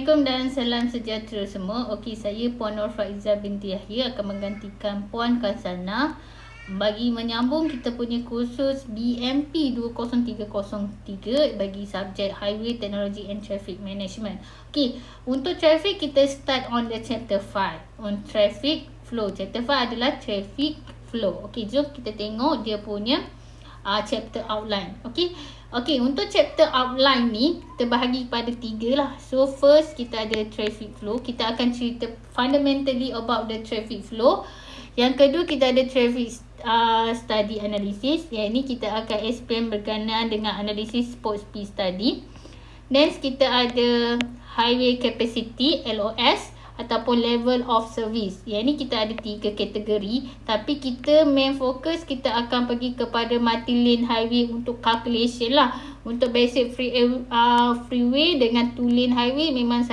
Assalamualaikum dan salam sejahtera semua. Okey, saya Puan Nur Faiza binti Yahya akan menggantikan Puan Kansana bagi menyambung kita punya kursus BMP 20303 bagi subjek Highway Technology and Traffic Management. Okey, untuk traffic kita start on the chapter 5 on traffic flow. Chapter 5 adalah traffic flow. Okey, jom kita tengok dia punya chapter outline. Okey, untuk chapter outline ni terbahagi pada 3 lah. So first kita ada traffic flow. Kita akan cerita fundamentally about the traffic flow. Yang kedua kita ada traffic study analysis. Yang ini kita akan explain berkenaan dengan analisis spot speed study. Next kita ada highway capacity LOS ataupun level of service. Yang ini kita ada 3 kategori, tapi kita main fokus kita akan pergi kepada multi lane highway untuk calculation lah. Untuk basic freeway dengan 2 lane highway memang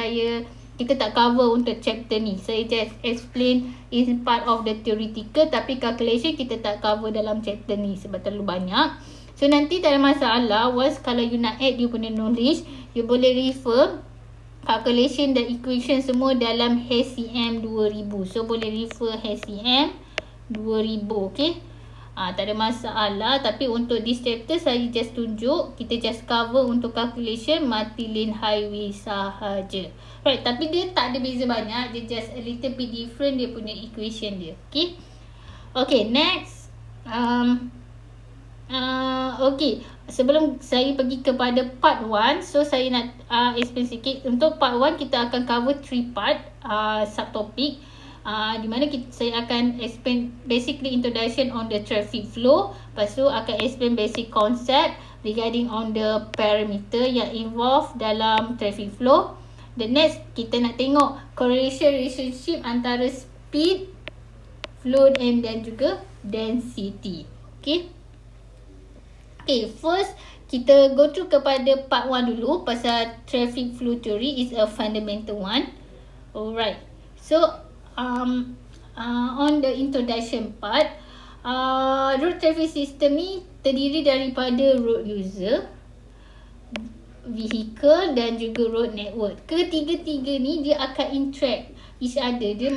kita tak cover untuk chapter ni. Saya just explain in part of the theoretical, tapi calculation kita tak cover dalam chapter ni sebab terlalu banyak. So nanti tak ada masalah, once kalau you nak add you punya knowledge, you boleh refer calculation dan equation semua dalam HCM 2000. So boleh refer HCM 2000. Okay, tak ada masalah. Tapi untuk this chapter saya just tunjuk, kita just cover untuk calculation multi lane highway sahaja. Right, tapi dia tak ada beza banyak, dia just a little bit different dia punya equation dia. Okay, next okay, sebelum saya pergi kepada part 1, so saya nak explain sikit. Untuk part 1 kita akan cover 3 part subtopic, di mana saya akan explain basically introduction on the traffic flow. Lepas tu akan explain basic concept regarding on the parameter yang involved dalam traffic flow. The next kita nak tengok correlation relationship antara speed, flow and then juga density. Okay, first kita go through kepada part 1 dulu pasal traffic flow theory is a fundamental one. Alright, so on the introduction part, road traffic system ni terdiri daripada road user, vehicle dan juga road network. Ketiga-tiga ni dia akan interact each other. Dia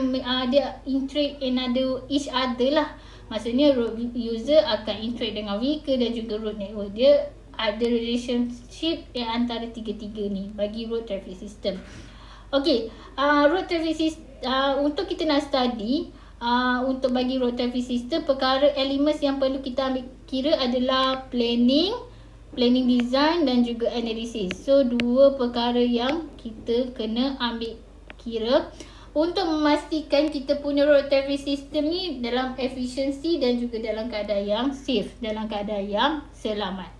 interact another each other lah. Maksudnya road user akan interact dengan vehicle dan juga road network. Dia ada relationship yang antara tiga-tiga ni bagi road traffic system. Okay, road traffic system, untuk kita nak study, untuk bagi road traffic system, perkara elements yang perlu kita ambil kira adalah planning design dan juga analysis. So dua perkara yang kita kena ambil kira untuk memastikan kita punya road traffic system ni dalam efisiensi dan juga dalam keadaan yang safe, dalam keadaan yang selamat.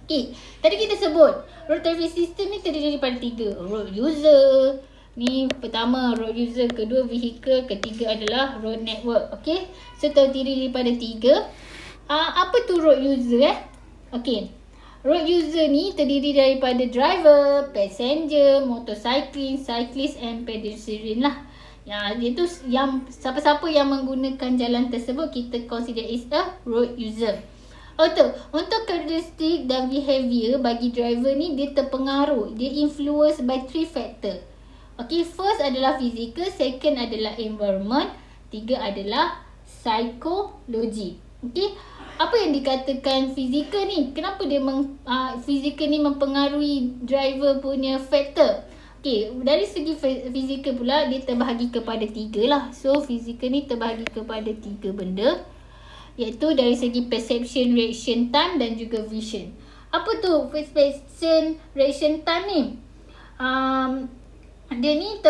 Okay, tadi kita sebut road traffic system ni terdiri daripada 3. Road user ni pertama, road user, kedua vehicle, ketiga adalah road network. Okay, so terdiri daripada 3. Apa tu road user Okay, road user ni terdiri daripada driver, passenger, motorcyclist, cyclist and pedestrian lah. Itu yang siapa-siapa yang menggunakan jalan tersebut kita consider is a road user. Untuk karakteristik dan behavior bagi driver ni, dia terpengaruh, dia influence by 3 factor. Okay, first adalah physical, second adalah environment, 3 adalah psychology. Okay, apa yang dikatakan fizikal ni? Kenapa dia fizikal ni mempengaruhi driver punya factor? Okay, dari segi fizikal pula dia terbahagi kepada 3 lah. So fizikal ni terbahagi kepada 3 benda, iaitu dari segi perception reaction time dan juga vision. Apa tu perception reaction time ni? Dia ni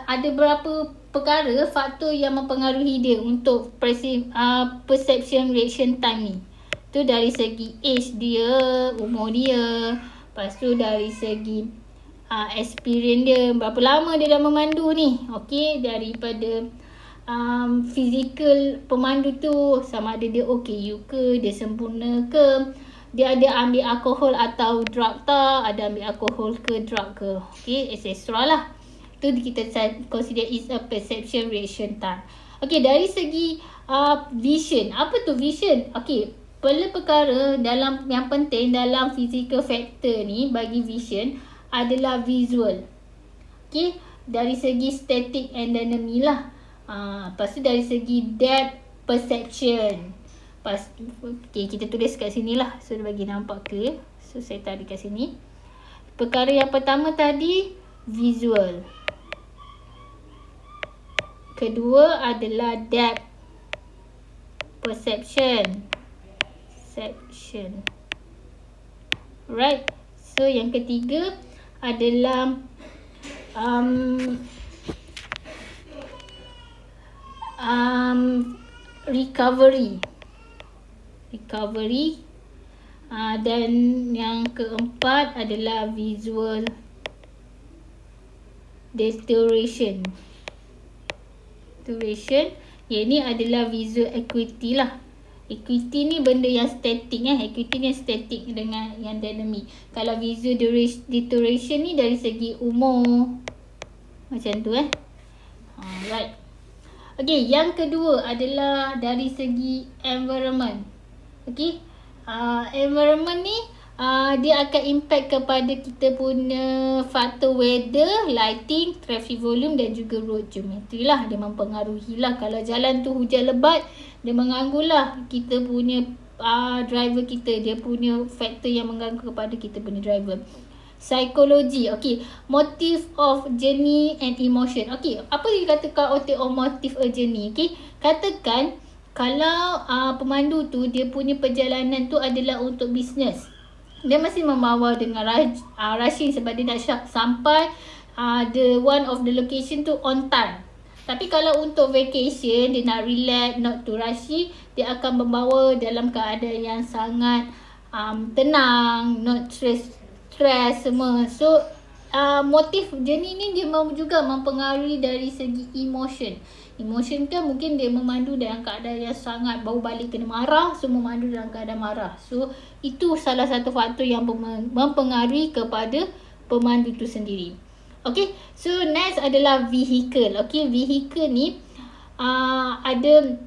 ada berapa perkara faktor yang mempengaruhi dia untuk perception reaction time ni. Tu dari segi age dia, umur dia, lepas tu dari segi experience dia, berapa lama dia dah memandu ni. Okey, daripada physical pemandu tu, sama ada dia OKU ke, dia sempurna ke, dia ada ambil alkohol atau drug tak, ada ambil alkohol ke drug ke, okey, etc lah. Tu kita consider is a perception reaction time. Okey, dari segi vision. Apa tu vision? Okey, perkara dalam yang penting dalam physical factor ni bagi vision adalah visual. Okay, dari segi static and dynamic lah. Lepas tu dari segi depth perception. Okay, kita tulis kat sini lah. So, dia bagi nampak clear. So, saya tarik kat sini. Perkara yang pertama tadi, visual. Kedua adalah depth perception. Right. So, yang ketiga adalah recovery. Dan yang keempat adalah visual deterioration. Yang ni adalah visual acuity lah. Acuity ni benda yang static Acuity ni yang static dengan yang dynamic. Kalau visual deterioration ni dari segi umur. Macam tu Alright. Okay, yang kedua adalah dari segi environment. Okay, environment ni dia akan impact kepada kita punya faktor weather, lighting, traffic volume dan juga road geometry lah. Dia mempengaruhi lah. Kalau jalan tu hujan lebat, dia mengganggu lah kita punya driver kita. Dia punya faktor yang mengganggu kepada kita punya driver. Psikologi. Okay, motive of journey and emotion. Okay, apa dikatakan motive of journey? Okay, katakan kalau pemandu tu dia punya perjalanan tu adalah untuk bisnes, dia masih membawa dengan rushing sebab dia nak sampai the one of the location tu on time. Tapi kalau untuk vacation, dia nak relax, not too rushy, dia akan membawa dalam keadaan yang sangat tenang, not stress semua. So motif journey ni dia juga mempengaruhi dari segi emotion. Emotion kan mungkin dia memandu dalam keadaan yang sangat baru balik kena marah, semua memandu dalam keadaan marah. So itu salah satu faktor yang mempengaruhi kepada pemandu tu sendiri. Okay, so next adalah vehicle. Okay, vehicle ni ada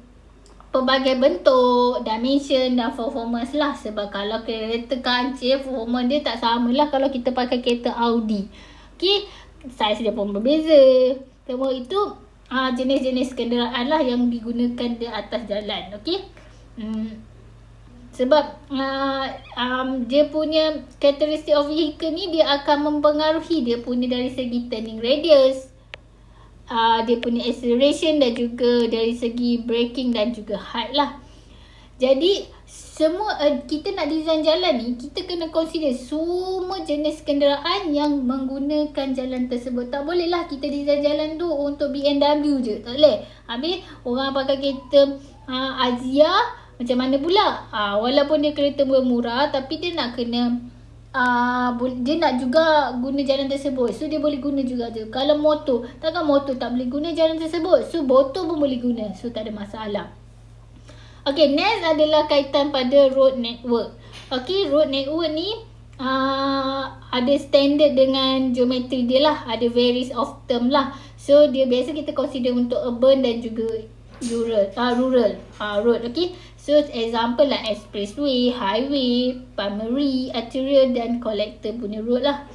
pelbagai bentuk, dimension dan performance lah. Sebab kalau kereta kancil, performance dia tak sama lah kalau kita pakai kereta Audi. Okay, saiz dia pun berbeza. Semua itu jenis-jenis kenderaan lah yang digunakan di atas jalan. Okay, sebab dia punya characteristic of vehicle ni dia akan mempengaruhi dia punya dari segi turning radius, dia punya acceleration dan juga dari segi braking dan juga height lah. Jadi semua kita nak design jalan ni, kita kena consider semua jenis kenderaan yang menggunakan jalan tersebut. Tak boleh lah kita design jalan tu untuk BMW je, tak boleh. Habis orang pakai kereta Azia, macam mana pula? Walaupun dia kereta murah, tapi dia nak kena dia nak juga guna jalan tersebut. So dia boleh guna juga tu. Kalau motor, takkan motor tak boleh guna jalan tersebut. So motor pun boleh guna. So tak ada masalah. Okay, next adalah kaitan pada road network. Okay, road network ni ada standard dengan geometri dia lah. Ada varies of term lah. So dia biasa kita consider untuk urban dan juga rural road. Okay, so example lah expressway, highway, primary, arterial dan collector punya road lah.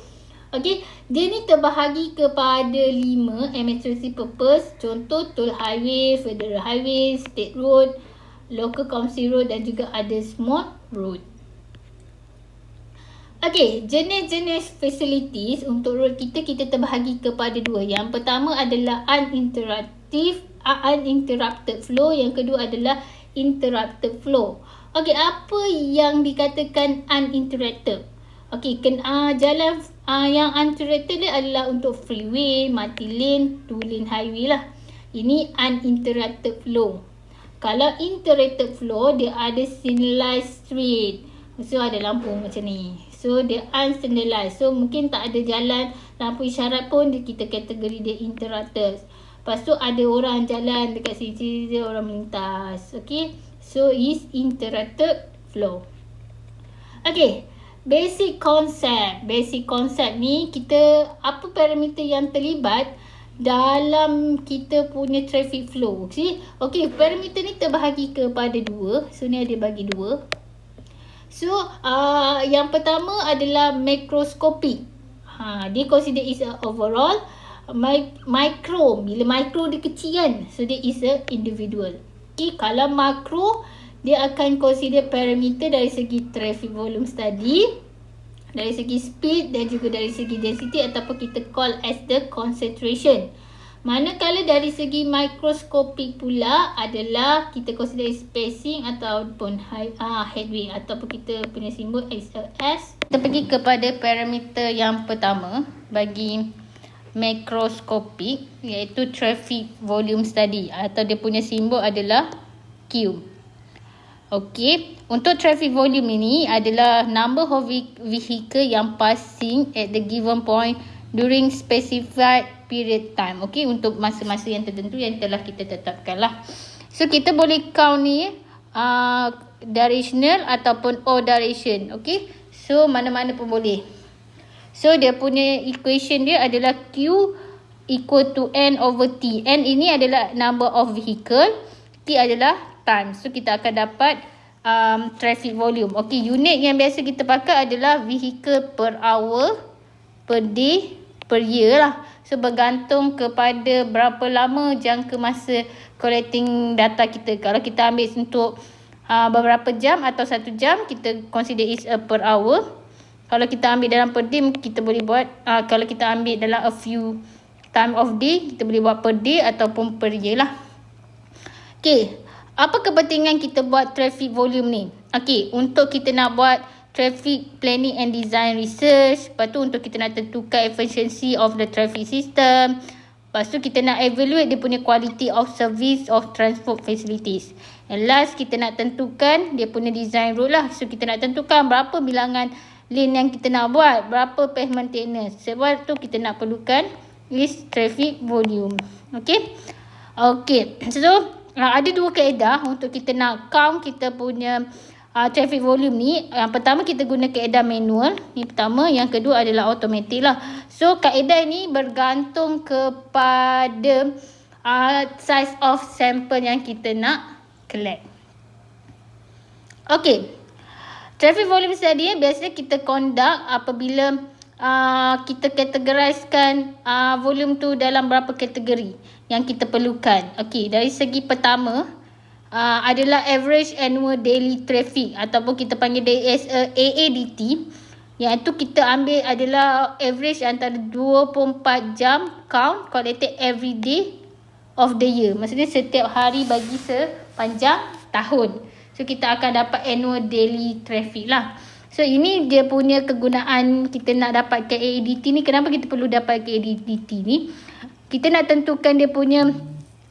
Okay, dia ni terbahagi kepada 5 administrative purpose. Contoh toll highway, federal highway, state road, local council road dan juga ada small road. Okay, jenis-jenis facilities untuk road kita terbahagi kepada 2. Yang pertama adalah uninterrupted flow. Yang kedua adalah interrupted flow. Okay, apa yang dikatakan uninterrupted? Okay, jalan yang uninterrupted dia adalah untuk freeway, multi lane, 2 lane highway lah. Ini uninterrupted flow. Kalau interrupted flow, dia ada signalized street. So ada lampu macam ni. So dia unsignalized. So mungkin tak ada jalan, lampu isyarat pun kita kategori dia interrupted. Lepas tu ada orang jalan dekat sini, dia orang melintas. Okay, so is interrupted flow. Okay, basic concept. Basic concept ni kita apa parameter yang terlibat dalam kita punya traffic flow. Okay, parameter ni terbahagi kepada 2. So ni ada bagi 2. So yang pertama adalah macroscopic. Dia consider is a overall. Micro, bila micro dia kecil kan, so dia is a individual. Okay, kalau makro, dia akan consider parameter dari segi traffic volume study, dari segi speed dan juga dari segi density ataupun kita call as the concentration. Manakala dari segi mikroskopik pula adalah kita consider spacing ataupun headway ataupun kita punya simbol as a S. Kita pergi kepada parameter yang pertama bagi makroskopik, iaitu traffic volume study atau dia punya simbol adalah Q. Okey, untuk traffic volume ini adalah number of vehicle yang passing at the given point during specified period time. Okey, untuk masa-masa yang tertentu yang telah kita tetapkan lah. So kita boleh count ni directional ataupun all direction. Okey, so mana-mana pun boleh. So dia punya equation dia adalah Q equal to N over T. N ini adalah number of vehicle, T adalah time. So kita akan dapat traffic volume. Okey, unit yang biasa kita pakai adalah vehicle per hour, per day, per year lah. So bergantung kepada berapa lama jangka masa collecting data kita. Kalau kita ambil untuk beberapa jam atau 1 jam, kita consider is a per hour. Kalau kita ambil dalam per day, kita boleh buat kalau kita ambil dalam a few time of day, kita boleh buat per day ataupun per year lah. Okay, apa kepentingan kita buat traffic volume ni? Okay, untuk kita nak buat traffic planning and design research. Lepas tu untuk kita nak tentukan efficiency of the traffic system. Lepas tu kita nak evaluate dia punya quality of service of transport facilities. And last, kita nak tentukan dia punya design route lah. So kita nak tentukan berapa bilangan lane yang kita nak buat, berapa pavement thickness. Sebab tu kita nak perlukan is traffic volume. Okay. Okay. So ada 2 kaedah untuk kita nak count kita punya traffic volume ni. Yang pertama kita guna kaedah manual. Yang pertama. Yang kedua adalah automatic lah. So kaedah ni bergantung kepada size of sample yang kita nak collect. Okay. Traffic volume study biasanya kita conduct apabila kita categorizekan volume tu dalam berapa kategori yang kita perlukan. Okey, dari segi pertama adalah average annual daily traffic ataupun kita panggil dia as AADT. Iaitu kita ambil adalah average antara 24 jam count collected every day of the year. Maksudnya setiap hari bagi sepanjang tahun. So kita akan dapat annual daily traffic lah. So ini dia punya kegunaan kita nak dapatkan AADT ni. Kenapa kita perlu dapatkan AADT ni? Kita nak tentukan dia punya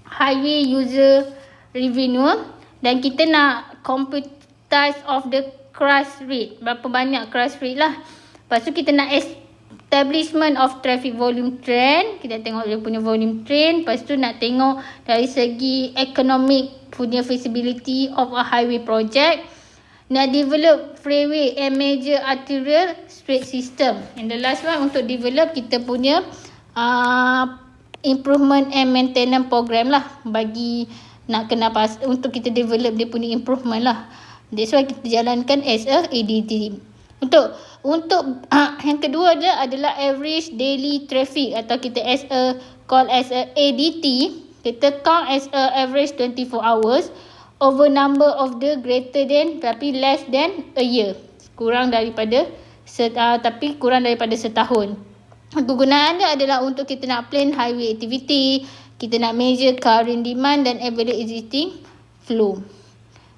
highway user revenue dan kita nak computize of the crash rate. Berapa banyak crash rate lah. Lepas tu kita nak establishment of traffic volume trend. Kita tengok dia punya volume trend. Lepas tu nak tengok dari segi economic punya feasibility of a highway project. Nak develop freeway and major arterial street system. And the last one untuk develop kita punya improvement and maintenance program lah. Bagi nak kena untuk kita develop dia punya improvement lah. That's why kita jalankan as a ADT. Untuk yang kedua adalah average daily traffic atau kita call as a ADT. Kita count as a average 24 hours over number of the greater than tapi less than a year. Kurang daripada setahun. Kegunaan dia adalah untuk kita nak plan highway activity, kita nak measure current demand dan evaluate existing flow.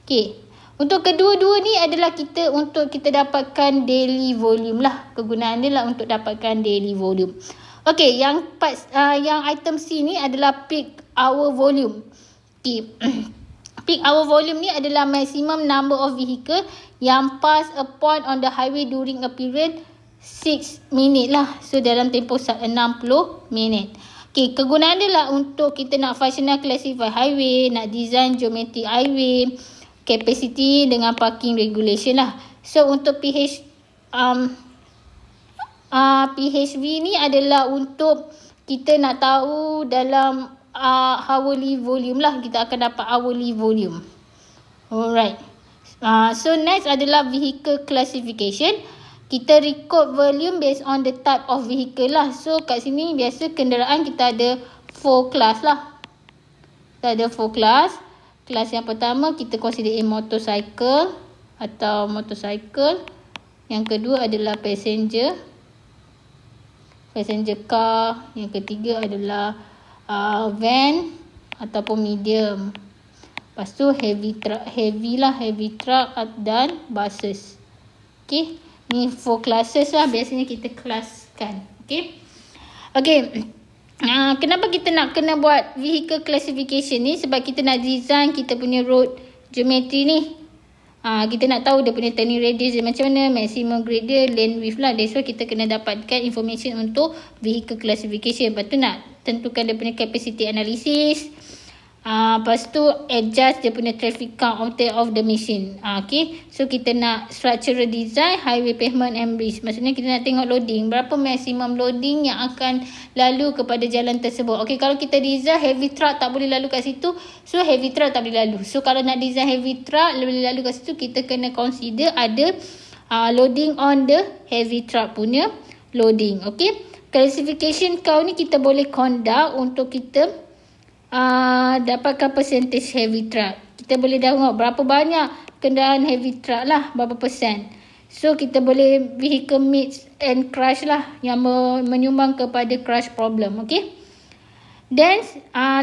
Okay. Untuk kedua-dua ni adalah untuk kita dapatkan daily volume lah. Kegunaan dia lah untuk dapatkan daily volume. Okay, yang item C ni adalah peak hour volume. Okay. Peak hour volume ni adalah maximum number of vehicle yang pass a point on the highway during a period 6 minit lah. So dalam tempoh 60 minit. Okay, kegunaan dia lah untuk kita nak functional classify highway, nak design geometric highway, capacity dengan parking regulation lah. So untuk PHV ni adalah untuk kita nak tahu dalam hourly volume lah. Kita akan dapat hourly volume. Alright. So next adalah vehicle classification. kita record volume based on the type of vehicle lah. So kat sini biasa kenderaan kita ada 4 kelas lah. Kita ada 4 kelas. Kelas yang pertama kita consider motorcycle atau motorcycle. Yang kedua adalah passenger car. Yang ketiga adalah van ataupun medium. Lepas tu heavy truck dan buses. Okay, ni 4 classes lah biasanya kita kelaskan. Okay, kenapa kita nak kena buat vehicle classification ni? Sebab kita nak design kita punya road geometry ni. Kita nak tahu dia punya turning radius dia macam mana, maximum grade dia, lane width lah. That's why kita kena dapatkan information untuk vehicle classification. Lepas tu nak tentukan dia punya capacity analysis. Lepas tu adjust dia punya traffic count of the machine. Okay, so kita nak structural design, highway, pavement and bridge. Maksudnya kita nak tengok loading, berapa maximum loading yang akan lalu kepada jalan tersebut. Okay, kalau kita design heavy truck tak boleh lalu kat situ, so heavy truck tak boleh lalu. So kalau nak design heavy truck boleh lalu kat situ, kita kena consider ada loading on the heavy truck punya loading. Okay, classification count ni kita boleh conduct untuk kita dapatkan percentage heavy truck. Kita boleh tengok berapa banyak kenderaan heavy truck lah, berapa persen. So kita boleh vehicle mix and crash lah, yang menyumbang kepada crash problem. Okay, then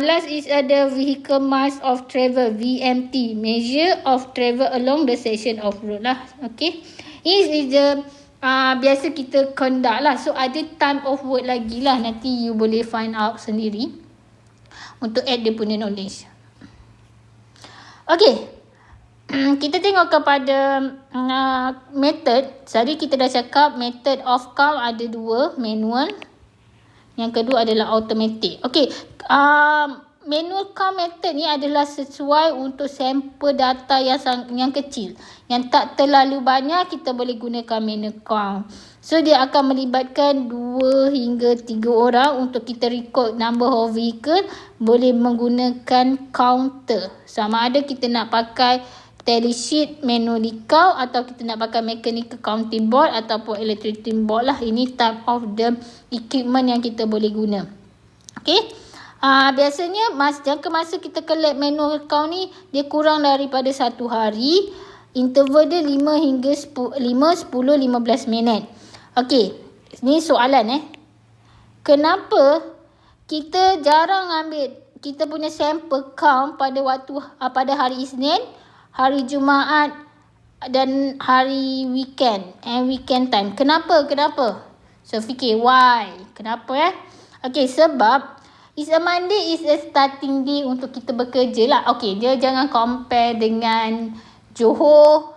last is ada vehicle mass of travel, VMT, measure of travel along the section of road lah. Okay, this is the biasa kita conduct lah. So ada time of work lagi lah, nanti you boleh find out sendiri untuk add dia punya knowledge. Okay, kita tengok kepada method. Tadi kita dah cakap method of count ada 2, manual. Yang kedua adalah automatic. Okay, manual count method ni adalah sesuai untuk sampel data yang kecil, yang tak terlalu banyak. Kita boleh gunakan manual count. So dia akan melibatkan 2 hingga 3 orang untuk kita record number of vehicle. Boleh menggunakan counter, sama ada kita nak pakai tally sheet manually count atau kita nak pakai mechanical counting board ataupun electric board lah. Ini type of the equipment yang kita boleh guna. Okay, biasanya jangka masa kita collect manual count ni dia kurang daripada 1 hari. Interval dia 5 hingga 10-15 minit. Okay, ni soalan kenapa kita jarang ambil kita punya sampel count pada hari Isnin, hari Jumaat dan hari weekend and weekend time? Kenapa? So fikir why? Kenapa Okay, sebab Monday is a starting day untuk kita bekerja lah. Okay, dia jangan compare dengan Johor,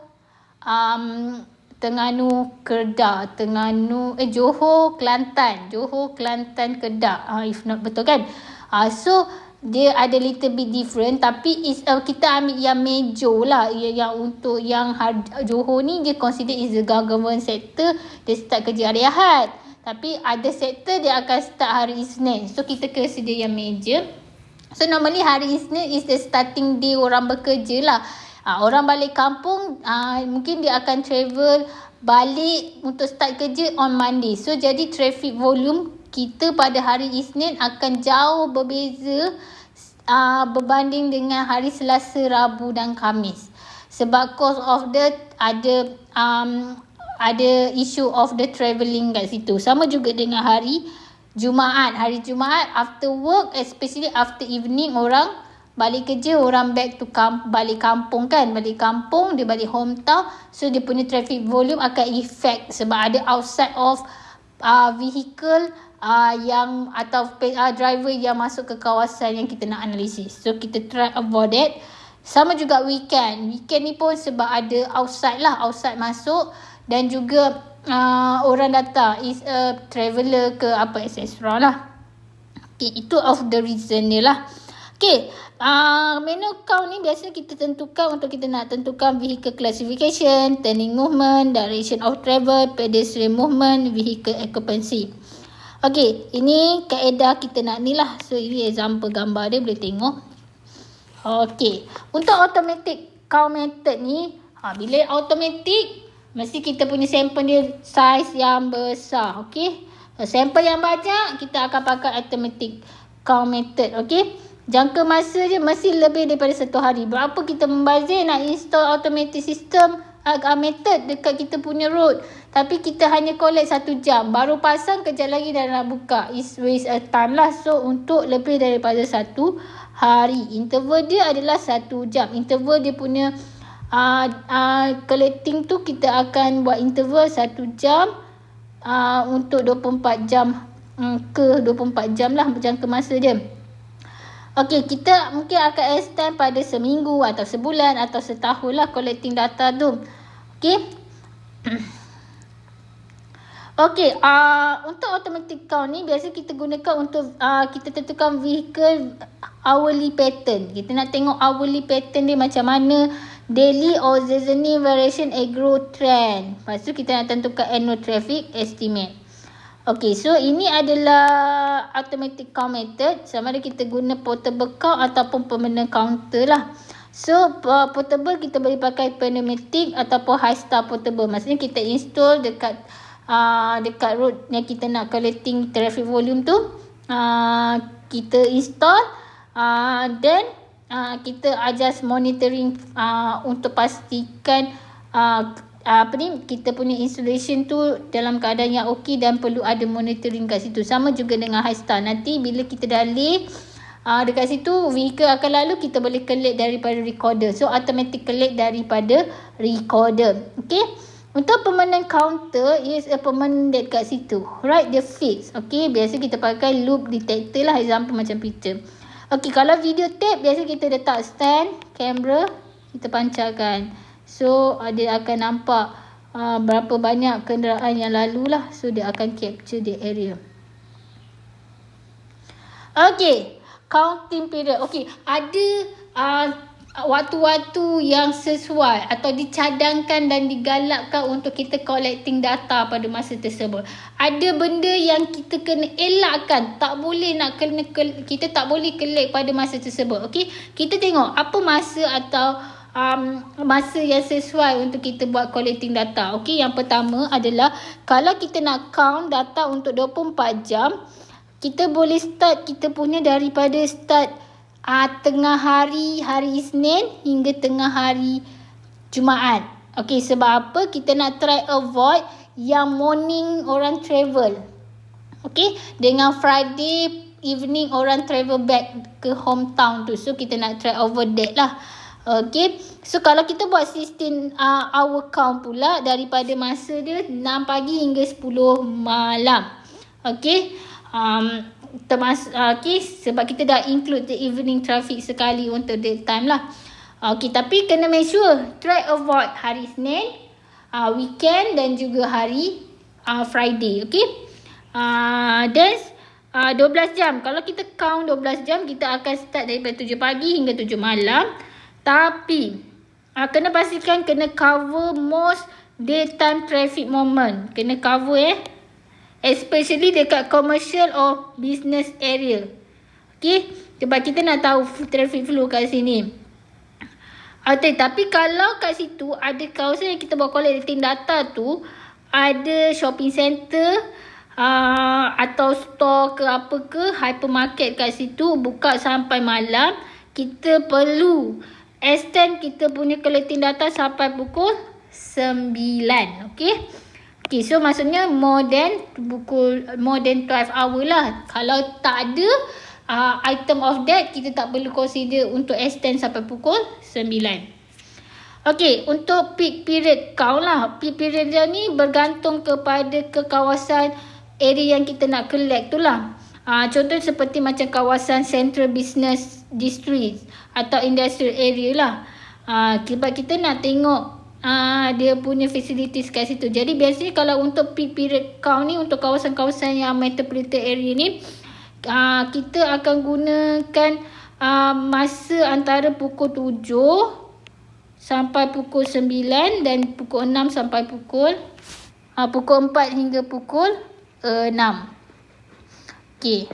Terengganu, Kedah, Johor, Kelantan, Kedah. If not, betul kan? So dia ada little bit different, tapi kita ambil yang major lah, yang untuk yang Johor ni dia consider is the government sector, dia start kerja hari Ahad. Tapi ada sektor dia akan start hari Isnin, so kita consider yang major. So normally hari Isnin is the starting day orang bekerja lah. Orang balik kampung, mungkin dia akan travel balik untuk start kerja on Monday. So jadi traffic volume kita pada hari Isnin akan jauh berbeza berbanding dengan hari Selasa, Rabu dan Khamis. Sebab cause of the ada issue of the travelling kat situ. Sama juga dengan hari Jumaat. Hari Jumaat after work, especially after evening, orang balik kerja, orang back to balik kampung kan. Balik kampung, dia balik hometown. So dia punya traffic volume akan effect sebab ada outside of vehicle yang atau driver yang masuk ke kawasan yang kita nak analisis. So kita try avoid that. Sama juga weekend. Weekend ni pun sebab ada outside masuk dan juga orang datang is a traveller ke apa etc lah. Okay, itu of the reason dia lah. Okay, manual count ni biasa kita tentukan untuk kita nak tentukan vehicle classification, turning movement, direction of travel, pedestrian movement, vehicle occupancy. Okay, ini kaedah kita nak ni lah. So ini example gambar dia, boleh tengok. Okay, untuk automatic count method ni, bila automatic mesti kita punya sampel dia saiz yang besar. Okey. Sampel yang banyak kita akan pakai automatic count method. Okey. Jangka masa je mesti lebih daripada 1 hari. Berapa kita membazir nak install automatic system method dekat kita punya road. Tapi kita hanya collect 1 jam. Baru pasang kejap lagi dah nak buka. It's waste a time lah. So untuk lebih daripada 1 hari. Interval dia adalah 1 jam. Interval dia punya collecting tu kita akan buat interval 1 jam untuk 24 jam ke 24 jam lah jangka masa dia. Okey, kita mungkin akan extend pada seminggu atau sebulan atau setahun lah collecting data tu. Okey. Okey, untuk automatic count ni biasa kita gunakan untuk kita tentukan vehicle hourly pattern. Kita nak tengok hourly pattern dia macam mana, daily or seasonal variation agro trend. Lepas tu kita nak tentukan annual traffic estimate. Okey, so ini adalah automatic count method. Sama ada kita guna portable count ataupun permanent counter lah. So portable kita boleh pakai pneumatic ataupun high star portable. Maksudnya kita install dekat road yang kita nak collecting traffic volume tu. Kita install then kita adjust monitoring untuk pastikan kita punya installation tu dalam keadaan yang okey dan perlu ada monitoring kat situ. Sama juga dengan high star. Nanti bila kita dah lay dekat situ vehicle akan lalu, kita boleh collect daripada recorder. So automatic collect daripada recorder. Okay. Untuk permanent counter is a permanent dekat situ. Right, dia fix. Okay, biasa kita pakai loop detector lah. Example macam picture. Okay, kalau video tape biasa kita letak stand, kamera, kita pancarkan. So dia akan nampak berapa banyak kenderaan yang lalu lah. So dia akan capture the area. Okay, counting period. Okay, ada waktu-waktu yang sesuai atau dicadangkan dan digalakkan untuk kita collecting data pada masa tersebut. Ada benda yang kita kena elakkan, tak boleh kita tak boleh collect pada masa tersebut. Okey, kita tengok apa masa atau masa yang sesuai untuk kita buat collecting data. Okey, yang pertama adalah kalau kita nak count data untuk 24 jam, kita boleh start kita punya daripada start tengah hari Isnin hingga tengah hari Jumaat. Okey, sebab apa? Kita nak try avoid yang morning orang travel. Okey, dengan Friday evening orang travel back ke hometown tu. So kita nak try over that lah. Okey, so kalau kita buat 16 hour count pula daripada masa dia 6 pagi hingga 10 malam. Okey, okay, sebab kita dah include the evening traffic sekali untuk daytime lah. Okay, tapi kena make sure try avoid hari Isnin, weekend dan juga hari Friday. Okay, then 12 jam. Kalau kita count 12 jam, kita akan start daripada 7 pagi hingga 7 malam. Tapi kena pastikan kena cover most daytime traffic moment. Kena cover especially dekat commercial or business area. Okay, sebab kita nak tahu traffic flow kat sini. Tapi kalau kat situ ada kawasan yang kita buat collecting data tu, ada shopping center atau store ke apa ke, hypermarket kat situ buka sampai malam, kita perlu extend kita punya collecting data sampai pukul 9. Okay. Okay, so maksudnya more than 12 hour lah. Kalau tak ada item of that, kita tak perlu consider untuk extend sampai pukul 9. Okay, untuk peak period count lah. Peak period dia ni bergantung kepada kawasan area yang kita nak collect tu lah. Contoh seperti macam kawasan central business district atau industrial area lah. Sebab kita nak tengok dia punya facilities kat situ. Jadi biasanya kalau untuk peak period count ni, untuk kawasan-kawasan yang metropolitan area ni, kita akan gunakan masa antara pukul 7 sampai pukul 9 dan pukul 6 sampai pukul 4 hingga pukul 6. Okey.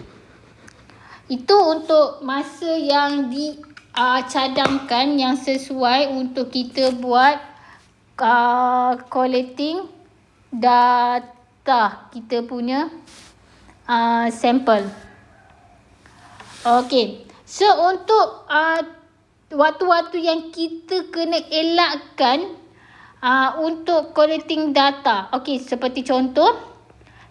Itu untuk masa yang dicadangkan yang sesuai untuk kita buat collecting data kita punya sampel. Okay. So untuk waktu-waktu yang kita kena elakkan untuk collecting data. Okay, seperti contoh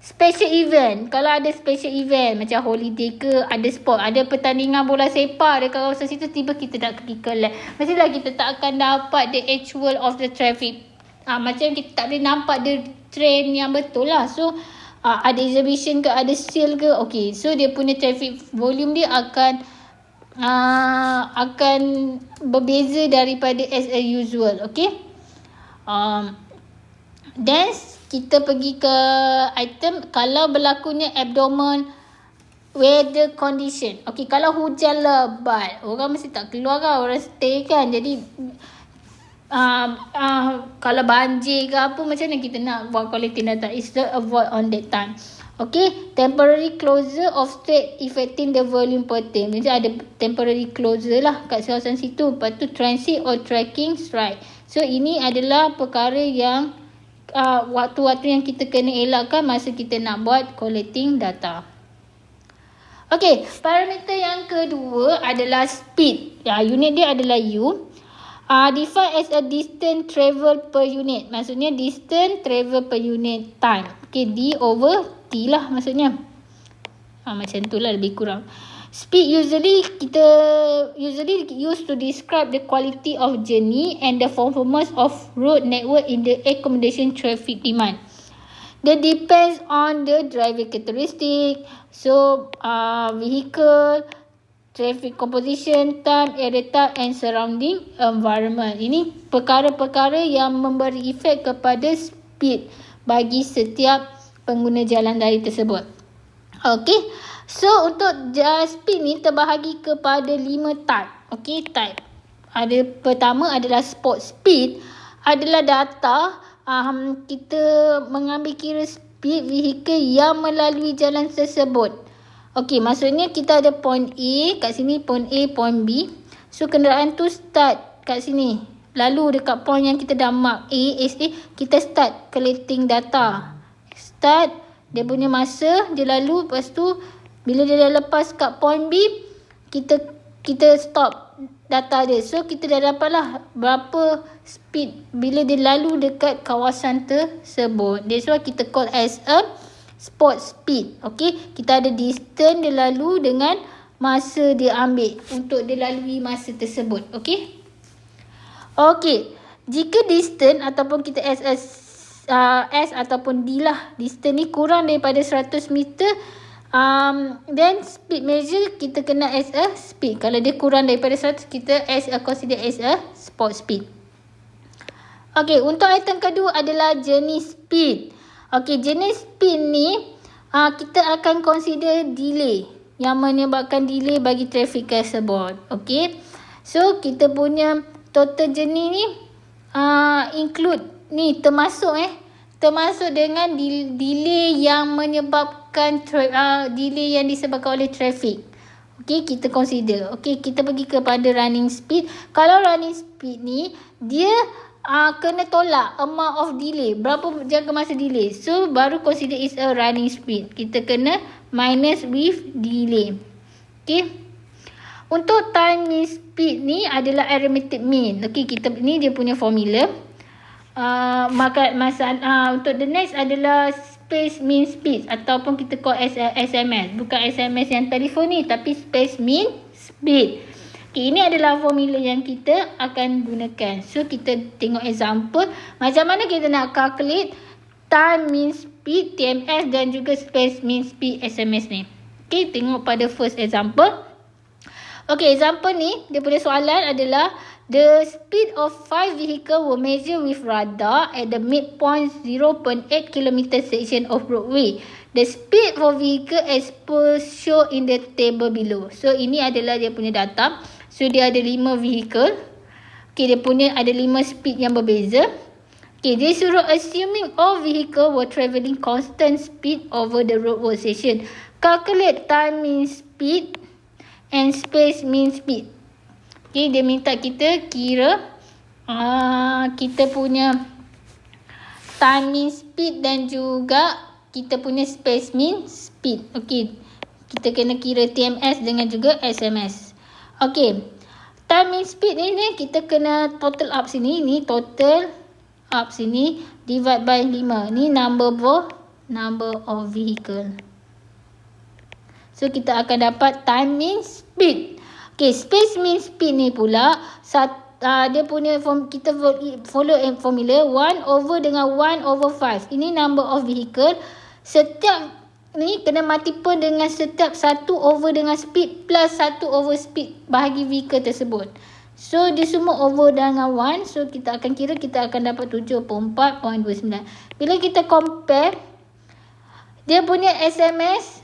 special event. Kalau ada special event macam holiday ke, ada sport, ada pertandingan bola sepak dekat kawasan situ, tiba kita nak pergi collect. Mestilah kita tak akan dapat the actual of the traffic. Macam kita tak boleh nampak the trend yang betul lah. So ada exhibition ke, ada sale ke, okay, so dia punya traffic volume dia akan berbeza daripada as a usual. Okay. Then kita pergi ke item kalau berlakunya abnormal weather condition. Okay, kalau hujan lebat, orang mesti tak keluar kan, orang stay kan. Jadi kalau banjir ke apa, macam mana kita nak buat collecting data? It's the avoid on that time. Okay, temporary closure of street affecting the volume pertain. Jadi ada temporary closure lah kat kawasan situ. Lepas tu transit or tracking strike. So ini adalah perkara yang waktu-waktu yang kita kena elakkan masa kita nak buat collecting data. Okay, parameter yang kedua adalah speed. Unit dia adalah U. Defined as a distance travel per unit. Maksudnya distance travel per unit time. Okay, D over T lah maksudnya. Macam tu lah lebih kurang. Speed usually used to describe the quality of journey and the performance of road network in the accommodation traffic demand. That depends on the driver characteristic. So, vehicle, traffic composition, time, area type and surrounding environment. Ini perkara-perkara yang memberi efek kepada speed bagi setiap pengguna jalan raya tersebut. Okay. So untuk speed ni terbahagi kepada 5 type. Okay, type. Pertama adalah spot speed. Adalah data kita mengambil kira speed vehicle yang melalui jalan tersebut. Okay, maksudnya kita ada point A, kat sini point A, point B. So kenderaan tu start kat sini. Lalu dekat point yang kita dah mark A, SA, kita start collecting data. Start, dia punya masa, dia lalu, lepas tu bila dia dah lepas kat point B, kita stop data dia. So kita dah dapatlah berapa speed bila dia lalu dekat kawasan tersebut. That's why kita call as a spot speed. Okay, kita ada distance dia lalu dengan masa dia ambil untuk dia lalui masa tersebut. Okay. Okay, jika distance ataupun kita S ataupun D lah, distance ni kurang daripada 100 meter, then speed measure kita kena as a speed. Kalau dia kurang daripada 100, kita consider as a spot speed. Okay, untuk item kedua adalah journey speed. Okay, journey speed ni kita akan consider delay yang menyebabkan delay bagi traffic tersebut. Okay, so kita punya total journey ni include ni termasuk dengan delay yang menyebabkan delay yang disebabkan oleh traffic. Okay, kita consider. Okay, kita pergi kepada running speed. Kalau running speed ni dia kena tolak amount of delay, berapa jangka masa delay. So baru consider is a running speed. Kita kena minus with delay. Okay, untuk time mean speed ni adalah arithmetic mean. Okay, ni dia punya formula. Untuk the next adalah space mean speed ataupun kita call as SMS. Bukan SMS yang telefon ni, tapi space mean speed. Okay, ini adalah formula yang kita akan gunakan. So kita tengok example macam mana kita nak calculate time mean speed TMS dan juga space mean speed SMS ni. Okay, tengok pada first example. Okay, example ni dia punya soalan adalah the speed of 5 vehicle were measured with radar at the midpoint 0.8 km section of roadway. The speed for vehicle as per show in the table below. So ini adalah dia punya data. So dia ada 5 vehicle. Okay, dia punya ada 5 speed yang berbeza. Okay, dia suruh assuming all vehicle were travelling constant speed over the roadway section. Calculate time mean speed and space mean speed. Okay, dia minta kita kira kita punya time mean speed dan juga kita punya space mean speed. Okey. Kita kena kira TMS dengan juga SMS. Okey. Time mean speed ni kita kena total up sini. Ni total up sini divide by 5. Ni number of vehicle. So kita akan dapat time mean speed. Okay, space mean speed ni pula dia punya kita follow formula 1 over dengan 1/5. Ini number of vehicle. Setiap ni kena multiple dengan setiap 1 over dengan speed plus 1 over speed bahagi vehicle tersebut. So dia semua over dengan 1. So kita akan kira, kita akan dapat 74.29. Bila kita compare, dia punya SMS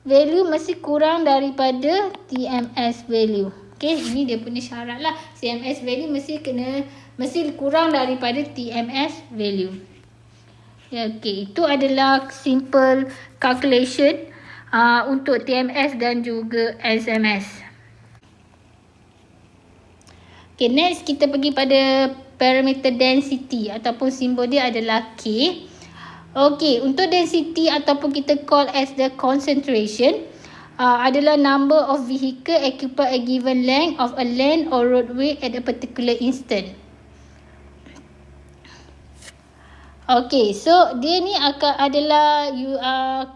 value mesti kurang daripada TMS value. Okay, ini dia punya syarat lah. TMS value mesti kurang daripada TMS value. Ya, okay, itu adalah simple calculation untuk TMS dan juga SMS. Okay, next kita pergi pada parameter density ataupun simbol dia adalah K. Okay, untuk density ataupun kita call as the concentration adalah number of vehicle occupied a given length of a lane or roadway at a particular instant. Okay, so dia ni adalah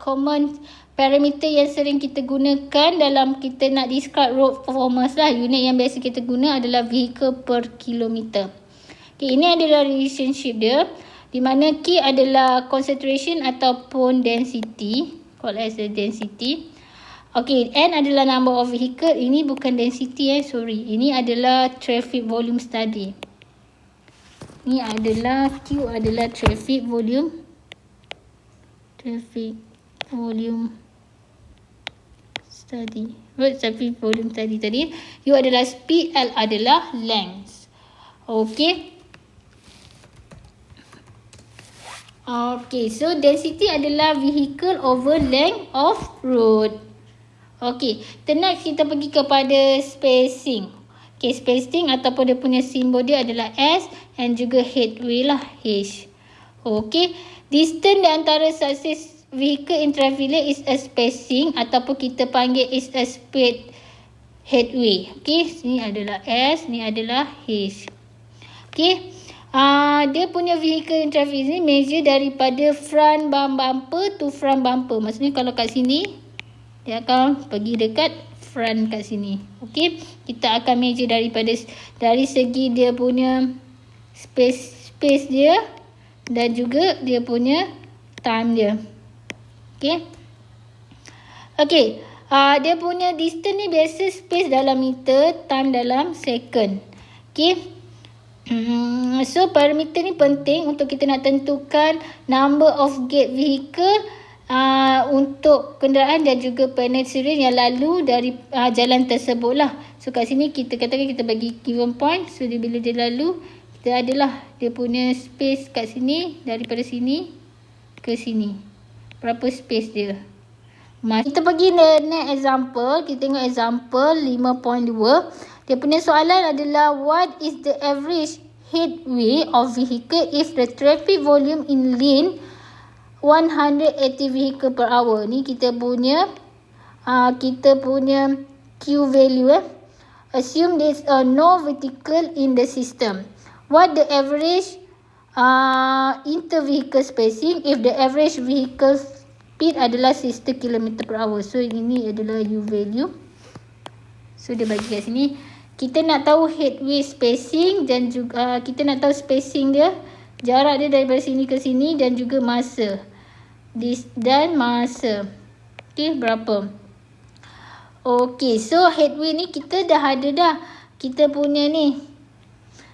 common parameter yang sering kita gunakan dalam kita nak describe road performance lah. Unit yang biasa kita guna adalah vehicle per kilometer. Okay, ini adalah relationship dia, di mana K adalah concentration ataupun density, called as the density. Okay, N adalah number of vehicle. Ini bukan density sorry. Ini adalah traffic volume study. Ini adalah Q adalah traffic volume study. Road traffic volume study tadi. U adalah speed, L adalah length. Okay. Okay, so density adalah vehicle over length of road. Okay, next kita pergi kepada spacing. Okay, spacing ataupun dia punya simbol dia adalah S and juga headway lah, H. Okay, distance di antara successive vehicle in traffic lane is a spacing ataupun kita panggil is a speed headway. Okay, ni adalah S, ni adalah H. Okay, dia punya vehicle in traffic ni measure daripada front bumper to front bumper. Maksudnya kalau kat sini, dia akan pergi dekat front kat sini. Okay, kita akan measure dari segi dia punya space dia dan juga dia punya time dia. Okay, dia punya distance ni biasa space dalam meter, time dalam second. Okay, so parameter ni penting untuk kita nak tentukan number of gate vehicle untuk kenderaan dan juga pedestrian yang lalu dari jalan tersebut lah. So kat sini kita katakan kita bagi given point. So bila dia lalu, kita adalah dia punya space kat sini, daripada sini ke sini, berapa space dia. Kita pergi next example. Kita tengok example 5.2. Dia punya soalan adalah what is the average headway of vehicle if the traffic volume in lane 180 vehicle per hour. Ni kita punya Q value. Assume there is no vertical in the system. What the average inter-vehicle spacing if the average vehicle speed adalah 60 km per hour. So ini adalah U value. So dia bagi kat sini. Kita nak tahu headway spacing dan juga kita nak tahu spacing dia, jarak dia daripada sini ke sini dan juga masa. Dan masa. Okay, berapa? Okay, so headway ni kita dah ada dah. Kita punya ni.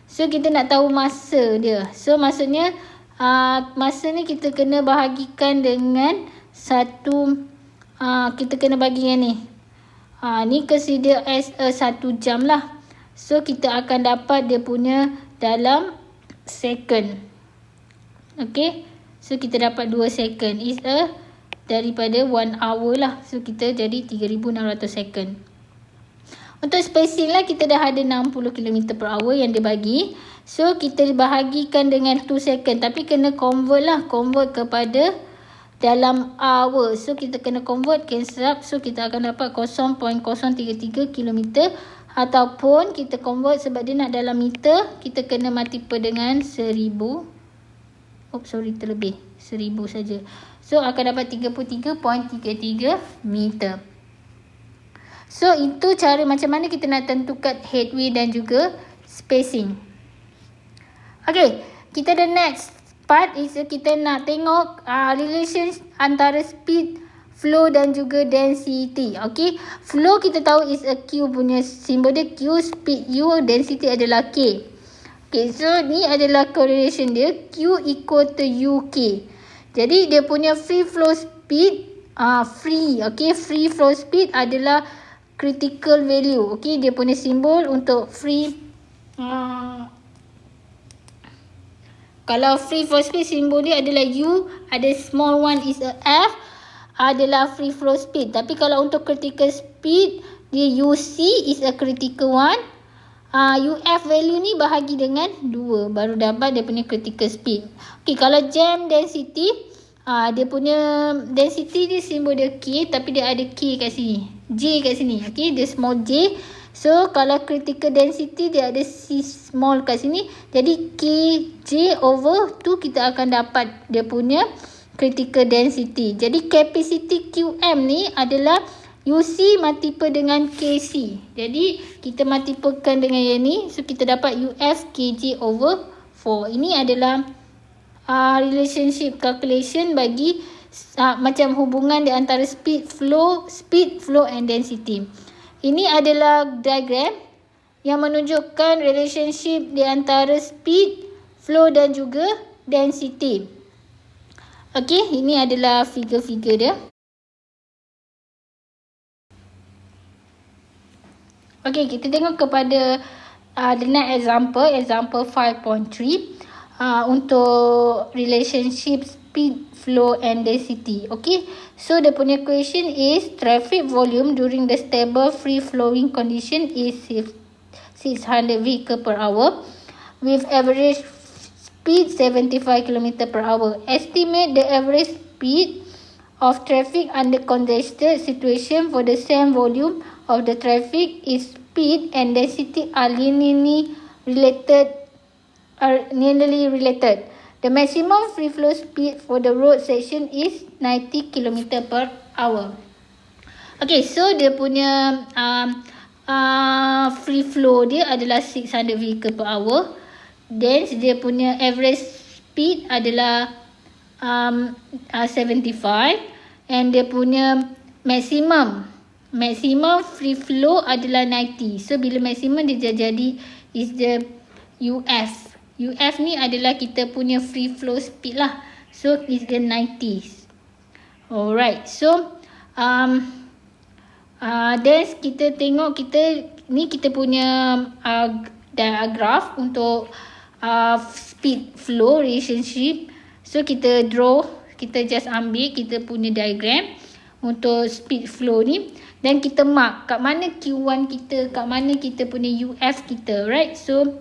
So kita nak tahu masa dia. So maksudnya masa ni kita kena bahagikan dengan satu. Kita kena bagi yang ni. Ni consider as 1 jam lah. So kita akan dapat dia punya dalam second. Okay. So kita dapat 2 second. Is daripada 1 hour lah. So kita jadi 3,600 second. Untuk spacing lah kita dah ada 60 km per hour yang dia bagi. So kita bahagikan dengan 2 second. Tapi kena convert lah. Convert kepada dalam hour. So kita kena convert, cancel up. So kita akan dapat 0.033 km. Ataupun kita convert sebab dia nak dalam meter, kita kena multiple dengan 1000. Terlebih 1000 saja. So akan dapat 33.33 meter. So itu cara macam mana kita nak tentukan headway dan juga spacing. Okay, kita the next part is kita nak tengok relation antara speed, flow dan juga density. Okay, flow kita tahu is a Q punya simbol dia Q, speed U, density adalah K. Okay, so ni adalah correlation dia, Q equal to UK. Jadi dia punya free flow speed, free flow speed adalah critical value. Okay, dia punya simbol untuk free, kalau free flow speed simbol dia adalah U, ada small one is a F, adalah free flow speed. Tapi kalau untuk critical speed, dia UC is a critical one. UF value ni bahagi dengan 2 baru dapat dia punya critical speed. Okay, kalau jam density, dia punya density dia simbol dia K, tapi dia ada K kat sini, J kat sini. Okay, dia small J. So kalau critical density dia ada C small kat sini, jadi KJ over 2 kita akan dapat dia punya critical density. Jadi capacity QM ni adalah UC multiple dengan KC. Jadi kita multiplekan dengan yang ni, so kita dapat UF KJ over 4. Ini adalah relationship calculation bagi macam hubungan di antara speed, flow and density. Ini adalah diagram yang menunjukkan relationship di antara speed, flow dan juga density. Okey, ini adalah figure-figure dia. Okey, kita tengok kepada the next example 5.3 untuk relationship speed, flow and density. Okay, so the punya question is traffic volume during the stable free flowing condition is 600 vehicle per hour with average speed 75 km per hour. Estimate the average speed of traffic under congested situation for the same volume of the traffic. Is speed and density are linearly related. The maximum free flow speed for the road section is 90 km per hour. Okay, so dia punya free flow dia adalah 600 vehicle per hour. Then dia punya average speed adalah 75 and dia punya maximum free flow adalah 90. So bila maximum dia jadi is the UF. UF ni adalah kita punya free flow speed lah. So is the 90s. Alright. So then kita tengok kita punya graph untuk speed flow relationship. So kita draw, kita just ambil kita punya diagram untuk speed flow ni dan kita mark kat mana Q1 kita, kat mana kita punya UF kita, right? So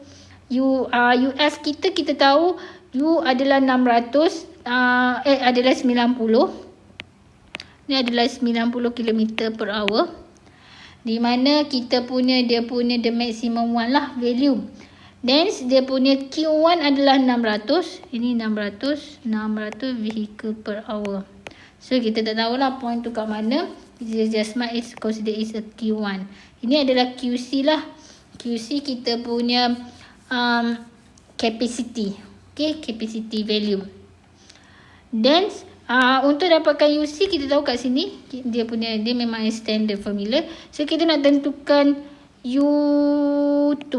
UF kita tahu U adalah 600, adalah 90. Ni adalah 90 km per hour. Di mana kita punya dia punya the maximum one lah value. Then dia punya Q1 adalah 600. Ini 600 vehicle per hour. So kita tak tahulah point tu kat mana. Kita just mark is consider is a Q1. Ini adalah QC lah. QC kita punya capacity. Okay, capacity value. Then untuk dapatkan UC kita tahu kat sini dia memang standard formula. So kita nak tentukan U2.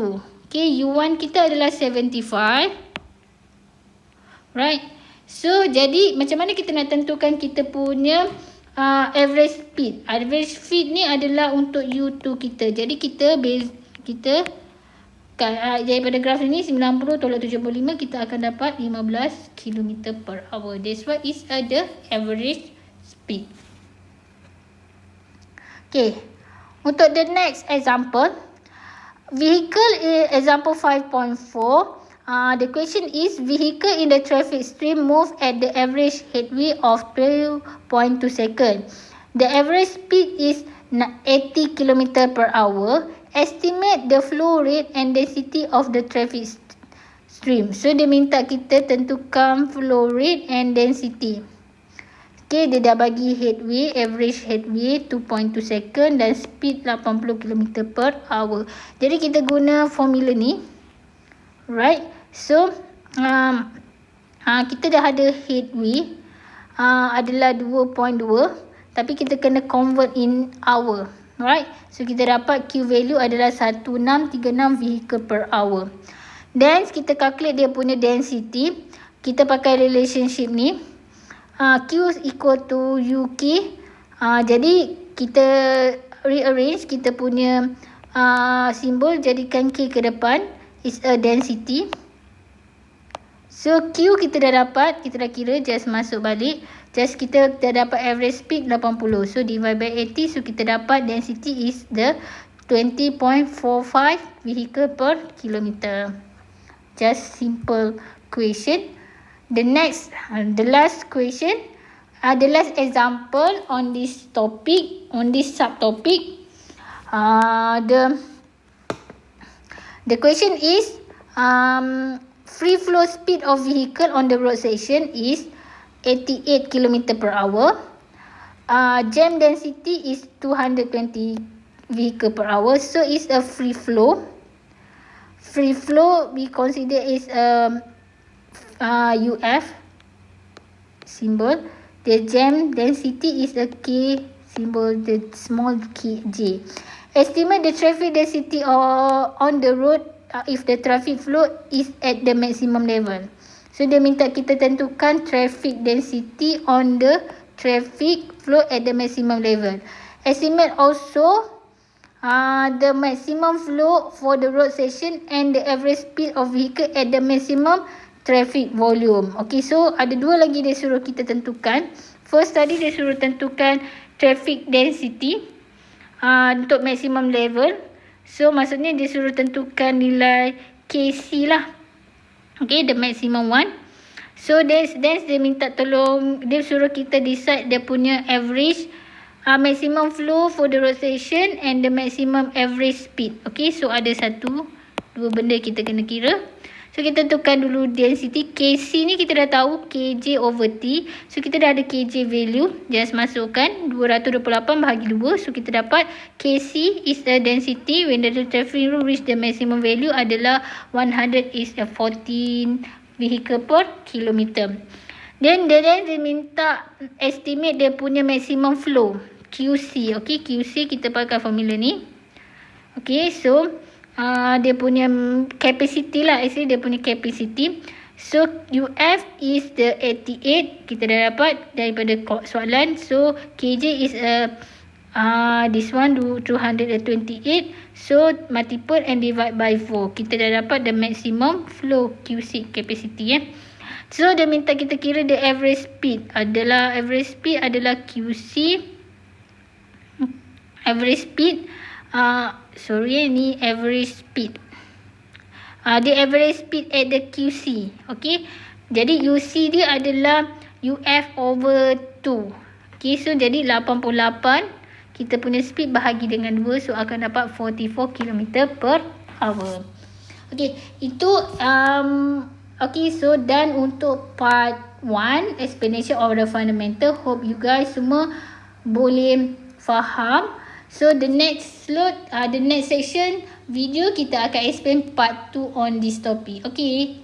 Okay, U1 kita adalah 75. Right. So jadi macam mana kita nak tentukan kita punya average speed. Average speed ni adalah untuk U2 kita. Jadi kita daripada graf ini 90 tolak 75 kita akan dapat 15 km per hour. That's what is the average speed. Okay. Untuk the next example, vehicle example 5.4 The question is, vehicle in the traffic stream move at the average headway of 12.2 seconds. The average speed is 80 km per hour. Estimate the flow rate and density of the traffic stream. So, dia minta kita tentukan flow rate and density. Okay, dia dah bagi headway, average headway 2.2 second dan speed 80 km per hour. Jadi, kita guna formula ni. Right, so kita dah ada headway adalah 2.2, tapi kita kena convert in hour. Right, so kita dapat Q value adalah 1636 vehicle per hour. Then kita calculate dia punya density. Kita pakai relationship ni, Q equal to UK. Jadi kita rearrange kita punya simbol, jadikan K ke depan. Is a density. So Q kita dah dapat, kita dah kira, just masuk balik. Just kita dah dapat average speed 80. So divide by 80, so kita dapat density is the 20.45 vehicle per kilometer. Just simple question. The last question, the last example on this topic, on this subtopic. The question is, free flow speed of vehicle on the road section is 88 km per hour. Jam density is 220 vehicle per hour. So it's a free flow. Free flow we consider is UF symbol. The jam density is a K symbol, the small J. Estimate the traffic density on the road if the traffic flow is at the maximum level. So dia minta kita tentukan traffic density on the traffic flow at the maximum level. Estimate also the maximum flow for the road section and the average speed of vehicle at the maximum traffic volume. Okay, so ada dua lagi dia suruh kita tentukan. First tadi dia suruh tentukan traffic density untuk maximum level. So maksudnya dia suruh tentukan nilai KC lah. Okay, the maximum one. So then dia minta tolong, dia suruh kita decide dia punya average maximum flow for the road section and the maximum average speed. Okay, so ada dua benda kita kena kira. So kita tentukan dulu density. KC ni kita dah tahu KJ over T. So kita dah ada KJ value. Just masukkan 228 bahagi 2. So kita dapat KC is the density when the traffic flow reach the maximum value adalah 100 is a 14 vehicle per kilometer. Then dia minta estimate dia punya maximum flow, QC. Okay, QC kita pakai formula ni. Okay, so dia punya capacity lah. Actually dia punya capacity. So UF is the 88. Kita dah dapat daripada soalan. So KJ is this one 228. So multiple and divide by 4. Kita dah dapat the maximum flow QC capacity. So dia minta kita kira the average speed adalah QC. Average speed ni average speed. The average speed at the QC. Okay, jadi UC dia adalah UF over 2. Okay, so jadi 88 kita punya speed bahagi dengan 2, so akan dapat 44 km per hour. Okay, itu okay, so done untuk part 1 explanation of the fundamental. Hope you guys semua boleh faham. So the next section video kita akan explain part 2 on this topic. Okay.